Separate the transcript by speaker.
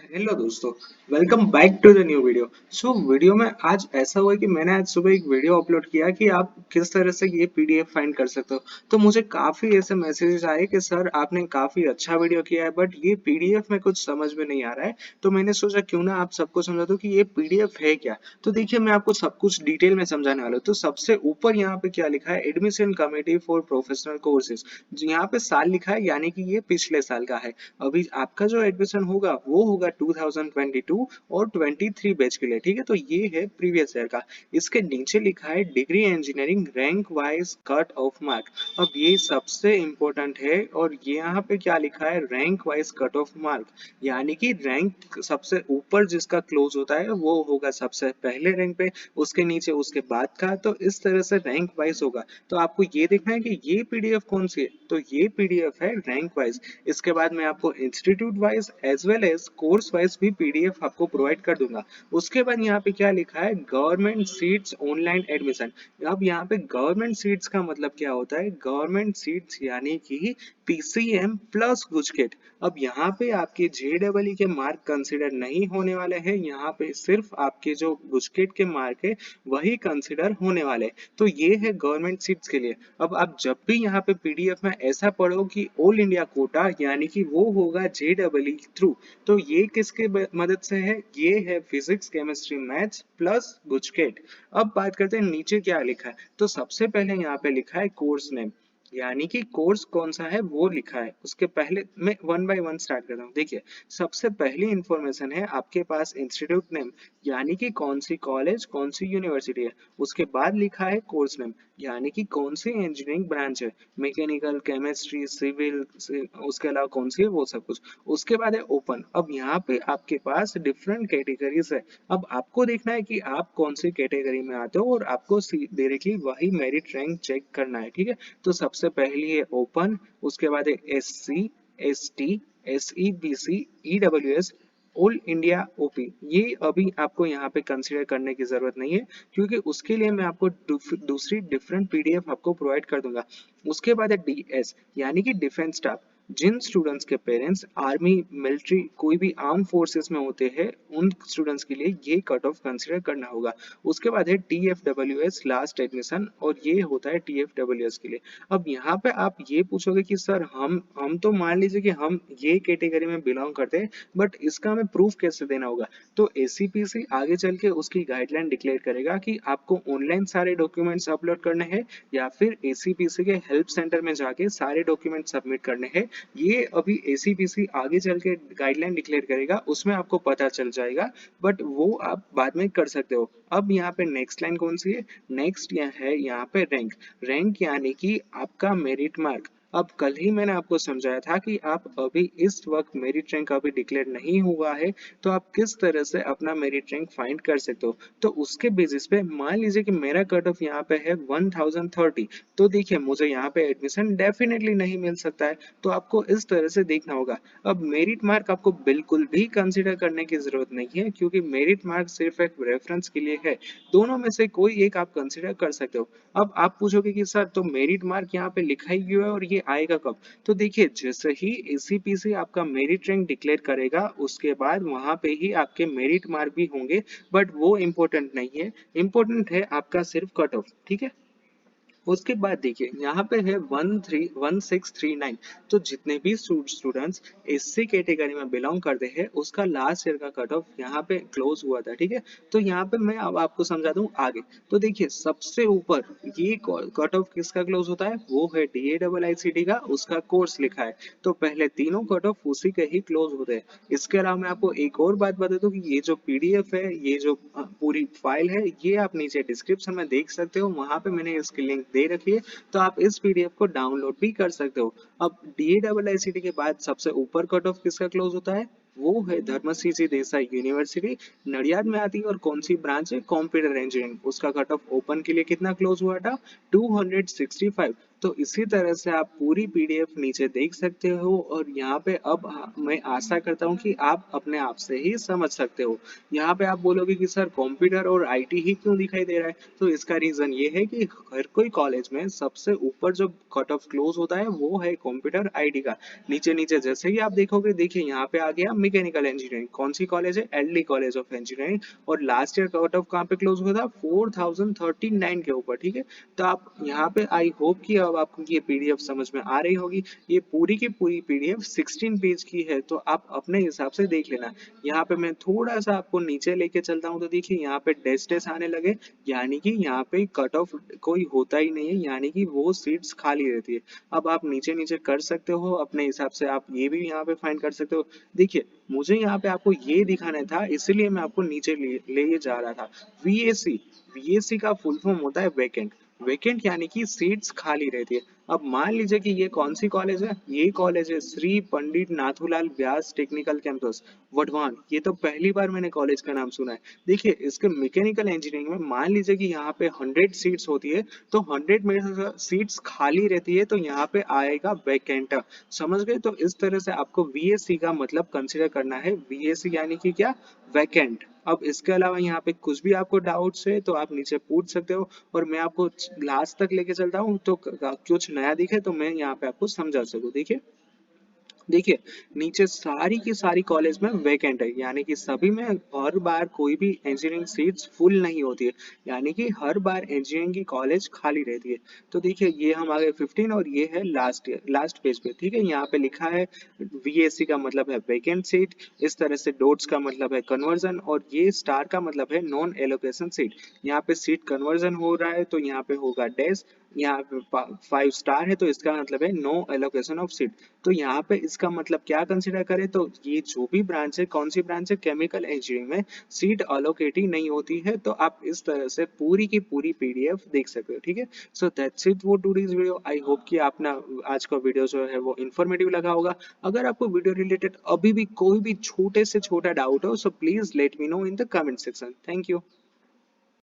Speaker 1: Hello दोस्तों। Welcome back to the new video. Video में आज ऐसा हुआ कि मैंने आज सुबह एक वीडियो अपलोड किया कि आप किस तरह से ये पीडीएफ फाइंड कर सकते हो। तो मुझे काफी ऐसे मैसेजेस आए कि सर आपने काफी अच्छा वीडियो किया है बट ये पीडीएफ में कुछ समझ में नहीं आ रहा है। तो मैंने सोचा क्यों ना आप सबको समझा दूं कि ये पीडीएफ है क्या। तो देखिए मैं आपको सब कुछ डिटेल में समझाने वाला हूँ। तो सबसे ऊपर यहाँ पे क्या लिखा है, admission committee for professional courses. यहाँ पे साल लिखा है यानी कि ये पिछले साल का है। अभी आपका जो एडमिशन होगा वो होगा 2022 और 23 बैच के लिए, ठीक है। तो ये है प्रीवियस ईयर का। इसके नीचे लिखा है degree engineering rank wise cut off mark. अब ये सबसे इंपॉर्टेंट है। और ये यहाँ पे क्या लिखा है, rank wise cut off mark, यानी कि रैंक सबसे ऊपर जिसका क्लोज होता है वो होगा सबसे पहले रैंक पे, उसके नीचे उसके बाद का। तो इस तरह से रैंक वाइज होगा। तो आपको ये देखना है कि ये पीडीएफ कौन सी है। तो ये पीडीएफ है रैंक वाइज। इसके बाद मैं आपको institute wise as well as course wise भी पीडीएफ आपको प्रोवाइड कर दूंगा। उसके बाद यहाँ पे क्या लिखा है, गवर्नमेंट सीट्स ऑनलाइन एडमिशन। अब यहाँ पे गवर्नमेंट सीट्स का मतलब क्या होता है, गवर्नमेंट सीट्स यानी कि पीसीएम प्लस गुजकेट। अब यहाँ पे आपके जेडबलई के मार्क कंसिडर नहीं होने वाले हैं, यहाँ पे सिर्फ आपके जो गुजकेट के मार्क है वही कंसिडर होने वाले हैं। तो ये है गवर्नमेंट सीट्स के लिए। अब आप जब भी यहाँ पे पीडीएफ में ऐसा पढ़ो कि ऑल इंडिया कोटा यानी कि वो होगा जेडबलई थ्रू, तो ये किसके मदद से है, ये है physics chemistry maths plus GUJCET. अब बात करते हैं नीचे क्या लिखा है। तो सबसे पहले यहाँ पे लिखा है कोर्स नेम, यानी कि कोर्स कौन सा है वो लिखा है। उसके पहले मैं वन बाय वन स्टार्ट करता हूँ। देखिए सबसे पहली इंफॉर्मेशन है आपके पास इंस्टीट्यूट नेम, यानी कि कौन सी कॉलेज कौन सी यूनिवर्सिटी है। उसके बाद लिखा है कोर्स नेम, यानी कि कौन सी इंजीनियरिंग ब्रांच है, मैकेनिकल केमिस्ट्री सिविल, उसके अलावा कौन सी है वो सब कुछ। उसके बाद है ओपन। अब यहाँ पे आपके पास डिफरेंट कैटेगरीज है। अब आपको देखना है कि आप कौन सी कैटेगरी में आते हो और आपको डायरेक्टली वही मेरिट रैंक चेक करना है, ठीक है। तो सबसे पहली है ओपन, उसके बाद है S C, S T, S E B C, E W S, all India OP. ये अभी आपको यहाँ पे कंसीडर करने की जरूरत नहीं है, क्योंकि उसके लिए मैं आपको दूसरी डिफरेंट पीडीएफ आपको प्रोवाइड कर दूंगा। उसके बाद है डीएस, यानी कि डिफेंस स्टाफ। जिन स्टूडेंट्स के पेरेंट्स आर्मी मिलिट्री कोई भी आर्म फोर्सेस में होते हैं उन स्टूडेंट्स के लिए ये कट ऑफ कंसीडर करना होगा। उसके बाद है टीएफडब्ल्यूएस लास्ट एडमिशन, और ये होता है टीएफडब्ल्यूएस के लिए। अब यहाँ पे आप ये पूछोगे कि सर हम तो मान लीजिए कि हम ये कैटेगरी में बिलोंग करते हैं, बट इसका हमें प्रूफ कैसे देना होगा। तो एसीपीसी आगे चल के उसकी गाइडलाइन डिक्लेयर करेगा कि आपको ऑनलाइन सारे डॉक्यूमेंट्स अपलोड करने हैं या फिर एसीपीसी के हेल्प सेंटर में जाके सारे डॉक्यूमेंट सबमिट करने हैं। ये अभी एसीपीसी आगे चल के गाइडलाइन डिक्लेयर करेगा, उसमें आपको पता चल जाएगा। बट वो आप बाद में कर सकते हो। अब यहाँ पे नेक्स्ट लाइन कौन सी है, नेक्स्ट है यहाँ पे रैंक। रैंक यानी कि आपका मेरिट मार्क। अब कल ही मैंने आपको समझाया था कि आप अभी इस वक्त मेरिट रैंक अभी डिक्लेयर नहीं हुआ है, तो आप किस तरह से अपना मेरिट रैंक फाइंड कर सकते हो। तो उसके बेसिस पे मान लीजिए कि मेरा कट ऑफ यहाँ पे है 1030, तो देखिए मुझे यहाँ पे एडमिशन डेफिनेटली नहीं मिल सकता है। तो आपको इस तरह से देखना होगा। अब मेरिट मार्क आपको बिल्कुल भी कंसीडर करने की जरूरत नहीं है, क्योंकि मेरिट मार्क सिर्फ एक रेफरेंस के लिए है। दोनों में से कोई एक आप कंसीडर कर सकते हो। अब आप पूछोगे कि सर तो मेरिट मार्क यहाँ पे लिखा ही क्यों है और ये आएगा कब। तो देखिए जैसे ही एसीपीसी आपका मेरिट रैंक डिक्लेयर करेगा उसके बाद वहां पे ही आपके मेरिट मार्क भी होंगे। बट वो इम्पोर्टेंट नहीं है, इम्पोर्टेंट है आपका सिर्फ कट ऑफ, ठीक है। उसके बाद देखिए यहाँ पे है 1639। तो जितने भी स्टूडेंट्स एससी कैटेगरी में बिलोंग करते हैं उसका लास्ट ईयर का कट ऑफ यहाँ पे क्लोज हुआ था, ठीक है। तो यहाँ पे मैं अब आपको समझा दूं आगे। तो देखिए सबसे ऊपर ये कट ऑफ किसका क्लोज होता है, वो है DAIICT का, उसका कोर्स लिखा है। तो पहले तीनों कट ऑफ उसी के ही क्लोज होते हैं। इसके अलावा मैं आपको एक और बात बता दूं कि ये जो पीडीएफ है, ये जो पूरी फाइल है, ये आप नीचे डिस्क्रिप्शन में देख सकते हो, वहां पे मैंने इसकी लिंक दे रखी है। तो आप इस पीडीएफ को डाउनलोड भी कर सकते हो। अब DAIICT के बाद सबसे ऊपर कट ऑफ किसका क्लोज होता है, वो है धर्मसिंह देसाई यूनिवर्सिटी, नडियाद में आती है। और कौन सी ब्रांच है, कंप्यूटर इंजीनियरिंग। उसका कट ऑफ ओपन के लिए कितना क्लोज हुआ था, 265। तो इसी तरह से आप पूरी पीडीएफ नीचे देख सकते हो और यहाँ पे अब मैं आशा करता हूँ कि आप अपने आप से ही समझ सकते हो। यहाँ पे आप बोलोगे कि सर कंप्यूटर और आईटी ही क्यों दिखाई दे रहा है, तो इसका रीजन ये है कि हर कोई कॉलेज में सबसे ऊपर जो कट ऑफ क्लोज होता है वो है कंप्यूटर आईटी का। नीचे नीचे जैसे ही आप देखोगे, देखिए यहाँ पे आ गया मैकेनिकल इंजीनियरिंग, कौन सी कॉलेज है, एलडी कॉलेज ऑफ इंजीनियरिंग, और लास्ट ईयर कट ऑफ कहाँ पे क्लोज हुआ था, 4039 के ऊपर, ठीक है। तो आप यहाँ पे आई होप कि अब आपको ये पीडीएफ समझ में आ रही होगी। ये पूरी की पूरी पीडीएफ 16 पेज की है, तो आप अपने हिसाब से देख लेना। यहाँ पे मैं थोड़ा सा आपको नीचे लेके चलता हूँ, तो देखिए यहाँ पे टेस्ट टेस्ट आने लगे, यानी कि यहाँ पे कट ऑफ कोई होता ही नहीं है, यानी कि वो सीट्स खाली रहती है। अब आप नीचे नीचे कर सकते हो अपने हिसाब से, आप ये भी यहाँ पे फाइंड कर सकते हो। देखिए मुझे यहाँ पे आपको ये दिखाना था, इसलिए मैं आपको नीचे ले जा रहा था। वीएसी, वीएसी का फुल फॉर्म होता है वैकेंट। वैकेंट यानी कि सीट्स खाली रहती है। अब मान लीजिए कि ये कौन सी कॉलेज है, ये कॉलेज है श्री पंडित नाथूलाल व्यास टेक्निकल कैंपस वढवान। ये तो पहली बार मैंने कॉलेज का नाम सुना है। देखिए इसके मैकेनिकल इंजीनियरिंग में मान लीजिए कि यहाँ पे 100 सीट्स होती है, तो 100 में से सीट्स खाली रहती है, तो यहाँ पे आएगा वैकेंट। समझ गए? तो इस तरह से आपको वीएससी का मतलब कंसिडर करना है। वीएससी यानी कि क्या, वैकेंट। अब इसके अलावा यहाँ पे कुछ भी आपको डाउट्स है तो आप नीचे पूछ सकते हो, और मैं आपको लास्ट तक लेके चलता हूँ, तो कुछ नया दिखे तो मैं यहाँ पे आपको समझा सकूँ। देखिए, देखिए नीचे सारी की सारी कॉलेज में वैकेंट है, यानी कि सभी में हर बार कोई भी इंजीनियरिंग सीट्स फुल नहीं होती है, यानी कि हर बार इंजीनियरिंग की कॉलेज खाली रहती है। तो देखिए ये हम आ गए 15 और ये है लास्ट ईयर लास्ट पेज पे, ठीक है। यहाँ पे लिखा है वीएससी का मतलब है वैकेंट सीट, इस तरह से डॉट्स का मतलब है कन्वर्जन, और ये स्टार का मतलब है नॉन एलोकेशन सीट। यहाँ पे सीट कन्वर्जन हो रहा है तो यहाँ पे होगा डैश, यहाँ पे 5 स्टार है तो इसका मतलब है नो एलोकेशन ऑफ सीट। तो यहाँ पे इसका मतलब क्या कंसीडर करें, तो ये जो भी ब्रांच है, कौन सी ब्रांच है, केमिकल इंजीनियरिंग में सीट अलोकेट ही नहीं होती है। तो आप इस तरह से पूरी की पूरी पीडीएफ देख सकते हो, ठीक है। So that's it for today's video. I hope कि आप ना आज का वीडियो जो है वो इन्फॉर्मेटिव लगा होगा। अगर आपको वीडियो रिलेटेड अभी भी कोई भी छोटे से छोटा डाउट हो, so please let me know in the comment section. Thank you.